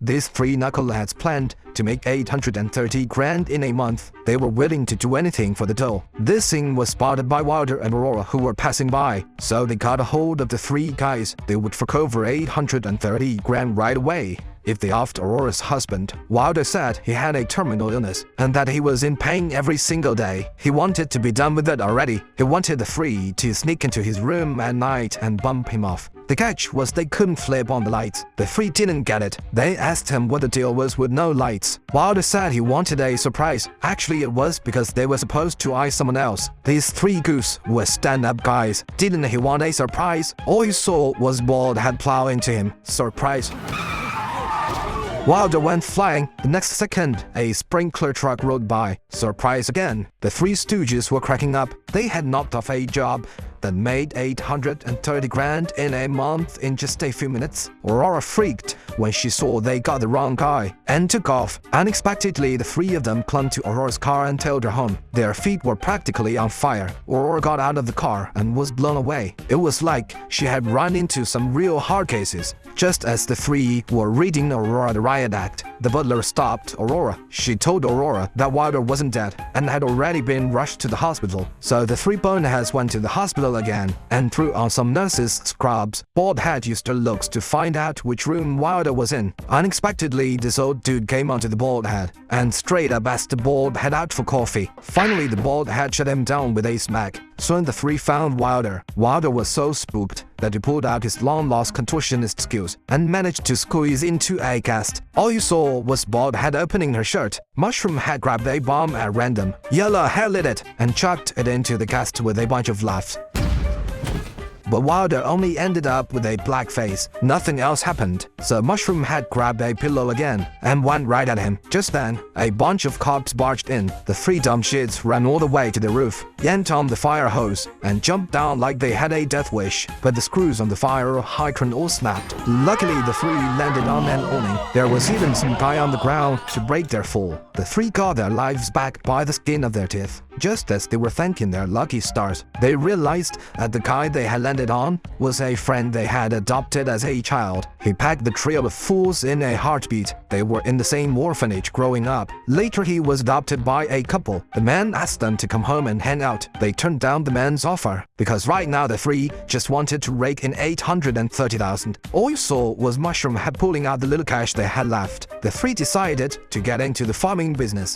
These three knuckleheads planned to make 830 grand in a month. They were willing to do anything for the dough. This scene was spotted by Wilder and Aurora, who were passing by, so they got a hold of the three guys. They would fork over 830 grand right away if they offed Aurora's husband. Wilder said he had a terminal illness and that he was in pain every single day. He wanted to be done with it already. He wanted the three to sneak into his room at night and bump him off. The catch was they couldn't flip on the lights. The three didn't get it. They asked him what the deal was with no lights. Wilder said he wanted a surprise. Actually, it was because they were supposed to eye someone else. These three goose were stand-up guys. Didn't he want a surprise? All he saw was Bald Head plow into him. Surprise. Wilder went flying. The next second, a sprinkler truck rode by. Surprise again. The Three Stooges were cracking up. They had knocked off a job that made 830 grand in a month in just a few minutes. Aurora freaked when she saw they got the wrong guy and took off. Unexpectedly, the three of them clung to Aurora's car and tailed her home. Their feet were practically on fire. Aurora got out of the car and was blown away. It was like she had run into some real hard cases. Just as the three were reading Aurora the riot act, the butler stopped Aurora. She told Aurora that Wilder wasn't dead and had already been rushed to the hospital. So the three boneheads went to the hospital again and threw on some nurses' scrubs. Bald Head used her looks to find out which room Wilder was in. Unexpectedly, this old dude came onto the Bald Head and straight up asked the Bald Head out for coffee. Finally, the Bald Head shut him down with a smack. Soon the three found Wilder. Wilder was so spooked that he pulled out his long-lost contortionist skills and managed to squeeze into a cast. All you saw was Bald Head opening her shirt. Mushroom Head grabbed a bomb at random. Yellow Hair lit it and chucked it into the cast with a bunch of laughs. But Wilder only ended up with a black face. Nothing else happened, so Mushroom Head grabbed a pillow again and went right at him. Just then, a bunch of cops barged in. The three dumb shits ran all the way to the roof, yanked on the fire hose, and jumped down like they had a death wish. But the screws on the fire hydrant all snapped. Luckily, the three landed on an awning. There was even some guy on the ground to break their fall. The three got their lives back by the skin of their teeth. Just as they were thanking their lucky stars, they realized that the guy they had landed on was a friend they had adopted as a child. He packed the trio of fools in a heartbeat. They were in the same orphanage growing up. Later, he was adopted by a couple. The man asked them to come home and hang out. They turned down the man's offer because right now the three just wanted to rake in 830,000. All you saw was Mushroom Head pulling out the little cash they had left. The three decided to get into the farming business.